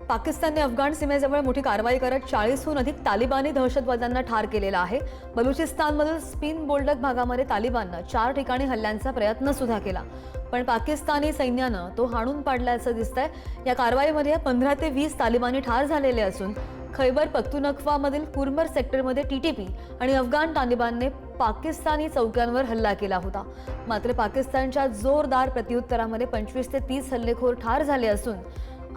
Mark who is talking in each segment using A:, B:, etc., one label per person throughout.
A: पाकिस्तानने अफगाण सीमेजवळ मोठी कारवाई करत 40हून अधिक तालिबानी दहशतवाद्यांना ठार केलेला आहे। बलुचिस्तानमधील स्पिन बोल्डक भागामध्ये तालिबाननं 4 ठिकाणी हल्ल्यांचा प्रयत्न सुद्धा केला, पण पाकिस्तानी सैन्यानं तो हाणून पाडल्याचं दिसतंय। या कारवाईमध्ये 15 ते 20 तालिबानी ठार झालेले असून खैबर पख्तूनख्वामधील कुरमर सेक्टरमध्ये टीटीपी आणि अफगाण तालिबानने पाकिस्तानी चौक्यांवर हल्ला केला होता। मात्र पाकिस्तानच्या जोरदार प्रत्युत्तरामध्ये 25 ते 30 हल्लेखोर ठार झाले असून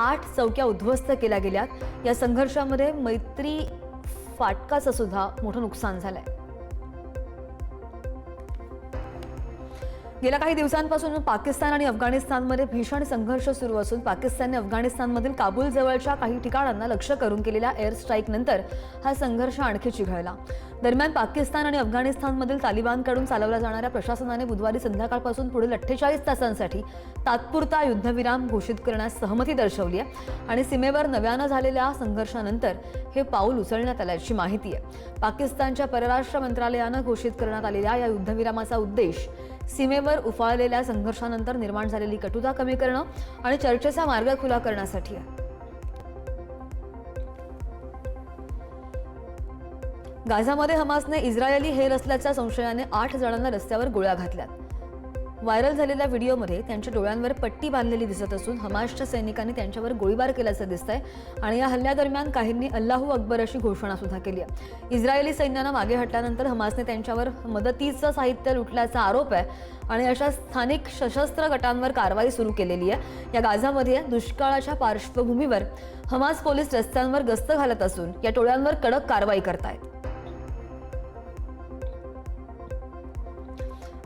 A: 8 चौक्या उद्ध्वस्त केल्या गेल्यात। या संघर्षामध्ये मैत्री फाटकाचं सुद्धा मोठं नुकसान झालंय। गेल्या काही दिवसांपासून पाकिस्तान आणि अफगाणिस्तानमध्ये भीषण संघर्ष सुरू असून पाकिस्तानने अफगाणिस्तानमधील काबूल जवळच्या काही ठिकाणांना लक्ष्य करून केलेल्या एअर स्ट्राईक नंतर हा संघर्ष आणखी चिघळला। दरम्यान पाकिस्तान आणि अफगाणिस्तानमधील तालिबानकडून चालवल्या जाणाऱ्या प्रशासनाने बुधवारी संध्याकाळपासून पुढील 48 तासांसाठी तात्पुरता युद्धविराम घोषित करण्यास सहमती दर्शवली आहे आणि सीमेवर नव्यानं झालेल्या संघर्षानंतर हे पाऊल उचलण्यात आल्याची माहिती आहे। पाकिस्तानच्या परराष्ट्र मंत्रालयानं घोषित करण्यात आलेल्या या युद्धविरामाचा उद्देश सीमेवर उफाळलेल्या संघर्षानंतर निर्माण झालेली कटुता कमी करणं आणि चर्चेचा मार्ग खुला करण्यासाठी आहे। गाझामध्ये हमासने इस्रायली हेर असल्याच्या संशयाने 8 जणांना रस्त्यावर गोळ्या घातल्यात। व्हायरल झालेल्या व्हिडिओमध्ये त्यांच्या डोळ्यांवर पट्टी बांधलेली दिसत असून हमासच्या सैनिकांनी त्यांच्यावर गोळीबार केल्याचं दिसतंय आणि या हल्ल्यादरम्यान काहींनी अल्लाहू अकबर अशी घोषणा सुद्धा केली आहे। इस्रायली सैन्यानं मागे हटल्यानंतर हमासने त्यांच्यावर मदतीचं साहित्य लुटल्याचा आरोप आहे आणि अशा स्थानिक सशस्त्र गटांवर कारवाई सुरू केलेली आहे। या गाझामध्ये दुष्काळाच्या पार्श्वभूमीवर हमास पोलीस रस्त्यांवर गस्त घालत असून या टोळ्यांवर कडक कारवाई करतायत।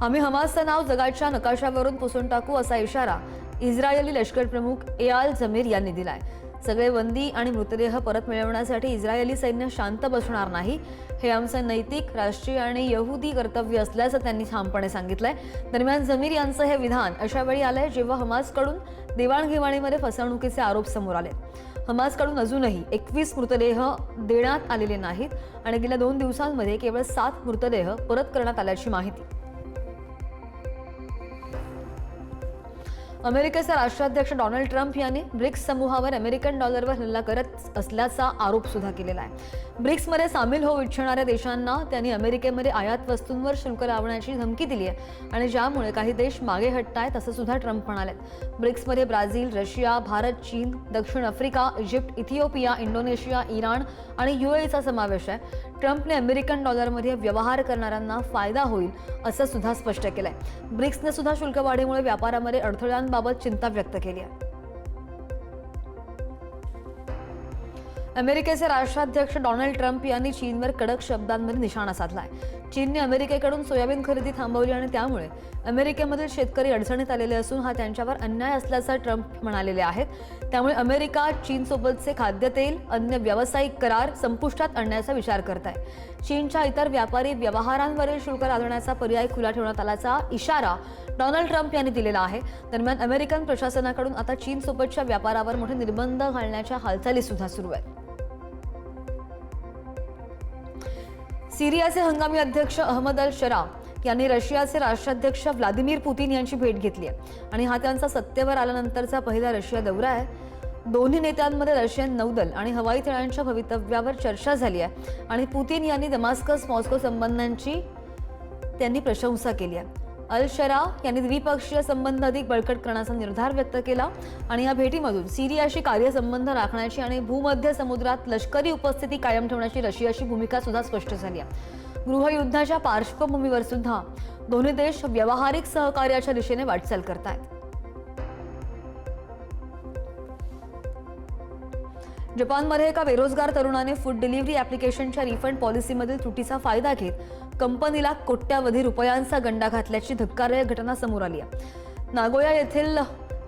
A: आम्ही हमासचं नाव जगाच्या नकाशावरून पुसून टाकू असा इशारा इस्रायली लष्कर प्रमुख एयाल झमीर यांनी दिलाय। सगळे बंदी आणि मृतदेह परत मिळवण्यासाठी इस्रायली सैन्य शांत बसणार नाही, हे आमचं नैतिक, राष्ट्रीय आणि यहुदी कर्तव्य असल्याचं त्यांनी ठामपणे सांगितलंय। दरम्यान झमीर यांचं हे विधान अशा वेळी आलंय जेव्हा हमासकडून देवाणघेवाणीमध्ये फसवणुकीचे आरोप समोर आले। हमासकडून अजूनही 21 मृतदेह देण्यात आलेले नाहीत आणि गेल्या 2 दिवसांमध्ये केवळ 7 मृतदेह परत करण्यात आल्याची माहिती। अमेरिकेचे राष्ट्राध्यक्ष डोनाल्ड ट्रम्प यांनी ब्रिक्स समूहावर अमेरिकन डॉलरवर हल्ला करत असल्याचा आरोप सुद्धा केलेला आहे। ब्रिक्समध्ये सामील होऊ इच्छिणाऱ्या देशांना त्यांनी अमेरिकेमध्ये आयात वस्तूंवर शुल्क लावण्याची धमकी दिली आहे आणि ज्यामुळे काही देश मागे हटतायत असं सुद्धा ट्रम्प म्हणाले। ब्रिक्समध्ये ब्राझील, रशिया, भारत, चीन, दक्षिण Africa, Egypt, Ethiopia, Indonesia, Iran आणि UAEचा समावेश आहे। ट्रम्पने अमेरिकन डॉलरमध्ये व्यवहार करणाऱ्यांना फायदा होईल असं सुद्धा स्पष्ट केलंय। ब्रिक्सने सुद्धा शुल्क वाढीमुळे व्यापारामध्ये अडथळ्यांबाबत चिंता व्यक्त केली आहे। अमेरिकेचे राष्ट्राध्यक्ष डोनाल्ड ट्रम्प यांनी चीनवर कडक शब्दांमध्ये निशाणा साधलाय। चीनने अमेरिकेकडून सोयाबीन खरेदी थांबवली आणि त्यामुळे अमेरिकेमधील शेतकरी अडचणीत आलेले असून हा त्यांच्यावर अन्याय असल्याचं ट्रम्प म्हणालेले आहेत। त्यामुळे अमेरिका चीनसोबतचे खाद्यतेल, अन्य व्यावसायिक करार संपुष्टात आणण्याचा विचार करत आहे। चीनच्या इतर व्यापारी व्यवहारांवरील शुल्क लादण्याचा पर्याय खुला ठेवण्यात आल्याचा इशारा डोनाल्ड ट्रम्प यांनी दिलेला आहे। दरम्यान अमेरिकन प्रशासनाकडून आता चीनसोबतच्या व्यापारावर मोठे निर्बंध घालण्याच्या हालचाली सुद्धा सुरू आहेत। सिरियाचे हंगामी अध्यक्ष अहमद अल शरा यांनी रशियाचे राष्ट्राध्यक्ष व्लादिमीर पुतीन यांची भेट घेतली आहे आणि हा त्यांचा सत्तेवर आल्यानंतरचा पहिला रशिया दौरा आहे। दोन्ही नेत्यांमध्ये रशियन नौदल आणि हवाई तळांच्या भवितव्यावर चर्चा झाली आहे आणि पुतीन यांनी दमास्कस मॉस्को संबंधांची त्यांनी प्रशंसा केली आहे। अल शरा यांनी द्विपक्षीय संबंध अधिक बळकट करण्याचा निर्धार व्यक्त केला आणि या भेटीमधून सिरियाशी कार्यसंबंध राखण्याची आणि भूमध्य समुद्रात लष्करी उपस्थिती कायम ठेवण्याची रशियाची भूमिका सुद्धा स्पष्ट झाली आहे। गृहयुद्धाच्या पार्श्वभूमीवर सुद्धा दोन्ही देश व्यावहारिक सहकार्याच्या दिशेने वाटचाल करतायत। जपानमध्ये एका बेरोजगार तरुणाने फूड डिलिव्हरी ॲप्लिकेशनच्या रिफंड पॉलिसीमधील त्रुटीचा फायदा घेत कंपनीला कोट्यावधी रुपयांचा गंडा घातल्याची धक्कादायक घटना समोर आली आहे। नागोया येथील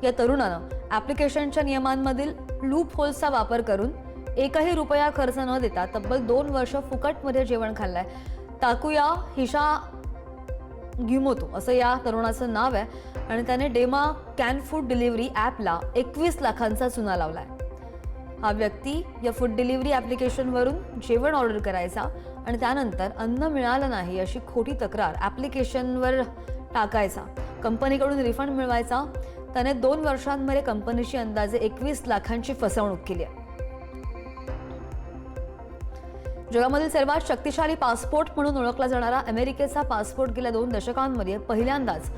A: या तरुणानं ॲप्लिकेशनच्या नियमांमधील लूप होल्सचा वापर करून 1ही रुपया खर्च न देता तब्बल 2 वर्ष फुकटमध्ये जेवण खाल्लंय। ताकुया हिशा ग्युमोतो असं या तरुणाचं नाव आहे आणि त्याने डेमा कॅन फूड डिलिव्हरी ॲपला 21 लाखांचा चुना लावलाय। हा व्यक्ती या फूड डिलिव्हरी ॲप्लिकेशनवरून जेवण ऑर्डर करायचा आणि त्यानंतर अन्न मिळालं नाही अशी खोटी तक्रार ॲप्लिकेशनवर टाकायचा, कंपनीकडून रिफंड मिळवायचा। त्याने 2 वर्षांमध्ये कंपनीची अंदाजे 21 लाखांची फसवणूक केली आहे। जगामधील सर्वात शक्तिशाली पासपोर्ट म्हणून ओळखला जाणारा अमेरिकेचा पासपोर्ट गेल्या 2 दशकांमध्ये पहिल्यांदाच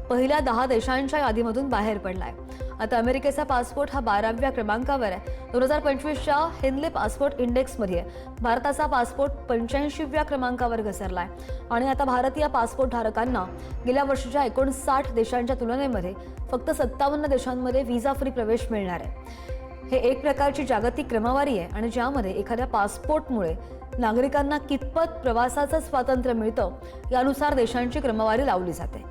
A: पहिल्या 10 देशांच्या यादीमधून बाहेर पडलाय. आता अमेरिकेचा पासपोर्ट हा 12व्या क्रमांकावर आहे. 2025च्या हेनले पासपोर्ट इंडेक्समध्ये भारताचा पासपोर्ट 85व्या क्रमांकावर घसरलाय आणि आता भारतीय पासपोर्ट धारकांना गेल्या वर्षीच्या 59 देशांच्या तुलनेमध्ये फक्त 57 देशांमध्ये व्हिसा फ्री प्रवेश मिळणार आहे. हे एक प्रकारची जागतिक क्रमवारी आहे आणि ज्यामध्ये एखाद्या पासपोर्टमुळे नागरिकांना कितपत प्रवासाचं स्वातंत्र्य मिळतं यानुसार देशांची क्रमवारी लावली जाते.